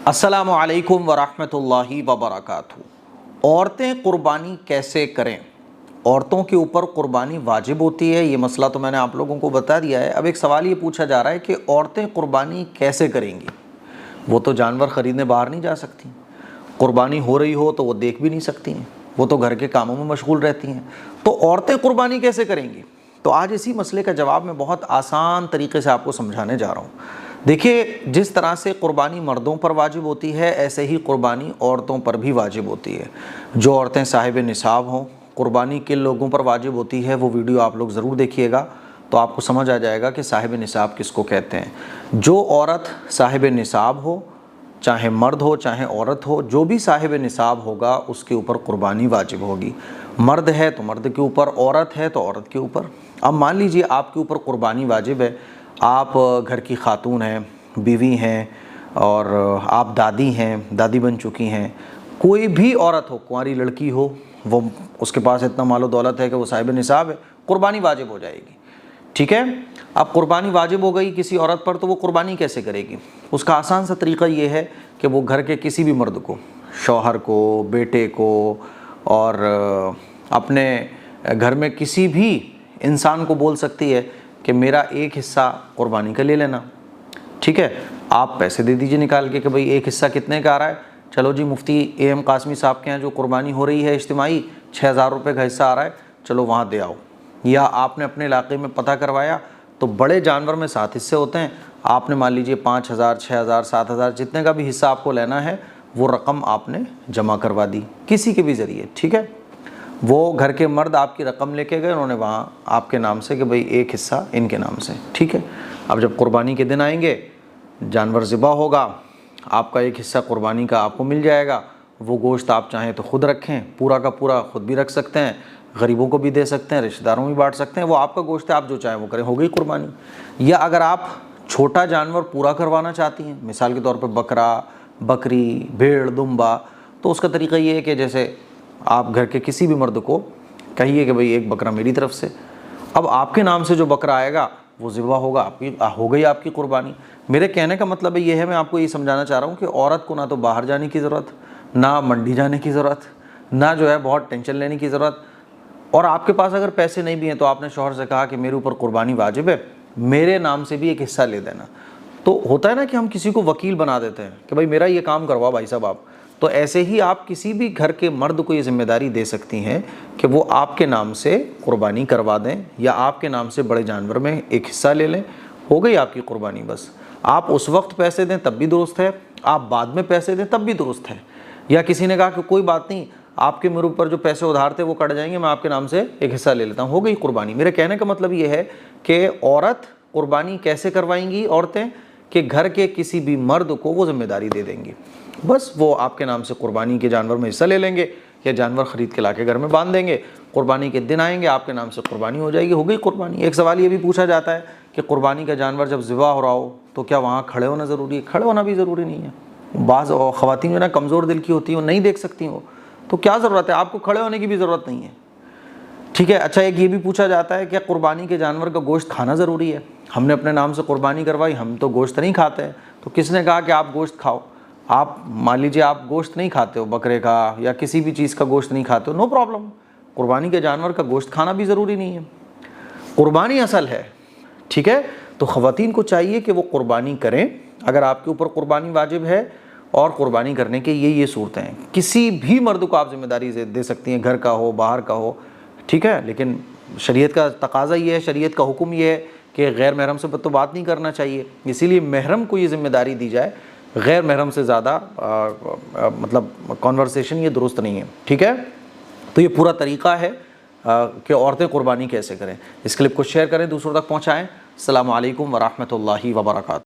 السلام علیکم ورحمۃ اللہ وبرکاتہ۔ عورتیں قربانی کیسے کریں؟ عورتوں کے اوپر قربانی واجب ہوتی ہے، یہ مسئلہ تو میں نے آپ لوگوں کو بتا دیا ہے۔ اب ایک سوال یہ پوچھا جا رہا ہے کہ عورتیں قربانی کیسے کریں گی؟ وہ تو جانور خریدنے باہر نہیں جا سکتی، قربانی ہو رہی ہو تو وہ دیکھ بھی نہیں سکتی ہیں، وہ تو گھر کے کاموں میں مشغول رہتی ہیں، تو عورتیں قربانی کیسے کریں گی؟ تو آج اسی مسئلے کا جواب میں بہت آسان طریقے سے آپ کو سمجھانے جا رہا ہوں۔ دیکھیے، جس طرح سے قربانی مردوں پر واجب ہوتی ہے ایسے ہی قربانی عورتوں پر بھی واجب ہوتی ہے۔ جو عورتیں صاحب نصاب ہوں، قربانی کن لوگوں پر واجب ہوتی ہے وہ ویڈیو آپ لوگ ضرور دیکھیے گا تو آپ کو سمجھ آ جائے گا کہ صاحب نصاب کس کو کہتے ہیں۔ جو عورت صاحب نصاب ہو، چاہے مرد ہو چاہے عورت ہو، جو بھی صاحب نصاب ہوگا اس کے اوپر قربانی واجب ہوگی۔ مرد ہے تو مرد کے اوپر، عورت ہے تو عورت کے اوپر۔ اب مان لیجئے آپ کے اوپر قربانی واجب ہے، آپ گھر کی خاتون ہیں، بیوی ہیں اور آپ دادی ہیں، دادی بن چکی ہیں، کوئی بھی عورت ہو، کنواری لڑکی ہو، وہ اس کے پاس اتنا مال و دولت ہے کہ وہ صاحب نصاب ہے، قربانی واجب ہو جائے گی، ٹھیک ہے؟ اب قربانی واجب ہو گئی کسی عورت پر تو وہ قربانی کیسے کرے گی؟ اس کا آسان سا طریقہ یہ ہے کہ وہ گھر کے کسی بھی مرد کو، شوہر کو، بیٹے کو اور اپنے گھر میں کسی بھی انسان کو بول سکتی ہے کہ میرا ایک حصہ قربانی کا لے لینا، ٹھیک ہے؟ آپ پیسے دے دیجئے نکال کے کہ بھئی ایک حصہ کتنے کا آ رہا ہے؟ چلو جی مفتی اے ایم قاسمی صاحب کے یہاں جو قربانی ہو رہی ہے اجتماعی 6000 روپے کا حصہ آ رہا ہے، چلو وہاں دے آؤ۔ یا آپ نے اپنے علاقے میں پتہ کروایا تو بڑے جانور میں 7 حصے ہوتے ہیں، آپ نے مان لیجئے 5000 6000 7000 جتنے کا بھی حصہ آپ کو لینا ہے وہ رقم آپ نے جمع کروا دی کسی کے بھی ذریعے، ٹھیک ہے؟ وہ گھر کے مرد آپ کی رقم لے کے گئے، انہوں نے وہاں آپ کے نام سے کہ بھئی ایک حصہ ان کے نام سے، ٹھیک ہے؟ اب جب قربانی کے دن آئیں گے، جانور ذبح ہوگا، آپ کا ایک حصہ قربانی کا آپ کو مل جائے گا۔ وہ گوشت آپ چاہیں تو خود رکھیں، پورا کا پورا خود بھی رکھ سکتے ہیں، غریبوں کو بھی دے سکتے ہیں، رشتہ داروں میں بھی بانٹ سکتے ہیں، وہ آپ کا گوشت ہے، آپ جو چاہیں وہ کریں، ہو گئی قربانی۔ یا اگر آپ چھوٹا جانور پورا کروانا چاہتی ہیں، مثال کے طور پہ بکرا، بکری، بھیڑ، دمبا، تو اس کا طریقہ یہ ہے کہ جیسے آپ گھر کے کسی بھی مرد کو کہیے کہ بھئی ایک بکرا میری طرف سے، اب آپ کے نام سے جو بکرا آئے گا وہ ذبح ہوگا، آپ کی ہو گئی آپ کی قربانی۔ میرے کہنے کا مطلب یہ ہے، میں آپ کو یہ سمجھانا چاہ رہا ہوں کہ عورت کو نہ تو باہر جانے کی ضرورت، نہ منڈی جانے کی ضرورت، نہ جو ہے بہت ٹینشن لینے کی ضرورت، اور آپ کے پاس اگر پیسے نہیں بھی ہیں تو آپ نے شوہر سے کہا کہ میرے اوپر قربانی واجب ہے، میرے نام سے بھی ایک حصہ لے دینا۔ تو ہوتا ہے نا کہ ہم کسی کو وکیل بنا دیتے ہیں کہ بھائی میرا یہ کام کروا بھائی صاحب آپ، تو ایسے ہی آپ کسی بھی گھر کے مرد کو یہ ذمہ داری دے سکتی ہیں کہ وہ آپ کے نام سے قربانی کروا دیں یا آپ کے نام سے بڑے جانور میں ایک حصہ لے لیں، ہو گئی آپ کی قربانی۔ بس آپ اس وقت پیسے دیں تب بھی درست ہے، آپ بعد میں پیسے دیں تب بھی درست ہے۔ یا کسی نے کہا کہ کوئی بات نہیں، آپ کے میرے اوپر جو پیسے ادھار تھے وہ کٹ جائیں گے، میں آپ کے نام سے ایک حصہ لے لیتا ہوں، ہو گئی قربانی۔ میرے کہنے کا مطلب یہ ہے کہ عورت قربانی کیسے کروائیں گی عورتیں کہ گھر کے کسی بھی مرد کو وہ ذمہ داری دے دیں گی، بس وہ آپ کے نام سے قربانی کے جانور میں حصہ لے لیں گے یا جانور خرید کے لا کے گھر میں باندھ دیں گے، قربانی کے دن آئیں گے آپ کے نام سے قربانی ہو جائے گی، ہو گئی قربانی۔ ایک سوال یہ بھی پوچھا جاتا ہے کہ قربانی کا جانور جب ذبح ہو رہا ہو تو کیا وہاں کھڑے ہونا ضروری ہے؟ کھڑے ہونا بھی ضروری نہیں ہے، بعض خواتین جو نا کمزور دل کی ہوتی ہیں وہ نہیں دیکھ سکتی وہ، تو کیا ضرورت ہے؟ آپ کو کھڑے ہونے کی بھی ضرورت نہیں ہے، ٹھیک ہے؟ اچھا، ایک یہ بھی پوچھا جاتا ہے کہ قربانی کے جانور کا گوشت کھانا ضروری ہے؟ ہم نے اپنے نام سے قربانی کروائی، ہم تو گوشت نہیں کھاتے ہیں، تو کس نے کہا کہ آپ گوشت کھاؤ؟ آپ مان لیجیے آپ گوشت نہیں کھاتے ہو، بکرے کا یا کسی بھی چیز کا گوشت نہیں کھاتے ہو، نو پرابلم، قربانی کے جانور کا گوشت کھانا بھی ضروری نہیں ہے، قربانی اصل ہے، ٹھیک ہے؟ تو خواتین کو چاہیے کہ وہ قربانی کریں اگر آپ کے اوپر قربانی واجب ہے، اور قربانی کرنے کے یہ صورتیں ہیں۔ کسی بھی مرد کو آپ ذمہ داری دے سکتی ہیں، گھر کا ہو باہر کا ہو، ٹھیک ہے؟ لیکن شریعت کا تقاضا یہ ہے، شریعت کا حکم یہ ہے کہ غیر محرم سے تو بات نہیں کرنا چاہیے، اسی لیے محرم کو یہ ذمہ داری دی جائے، غیر محرم سے زیادہ مطلب کانورسیشن یہ درست نہیں ہے، ٹھیک ہے؟ تو یہ پورا طریقہ ہے کہ عورتیں قربانی کیسے کریں۔ اس کلپ کو شیئر کریں، دوسروں تک پہنچائیں۔ السلام علیکم ورحمۃ اللہ وبرکاتہ۔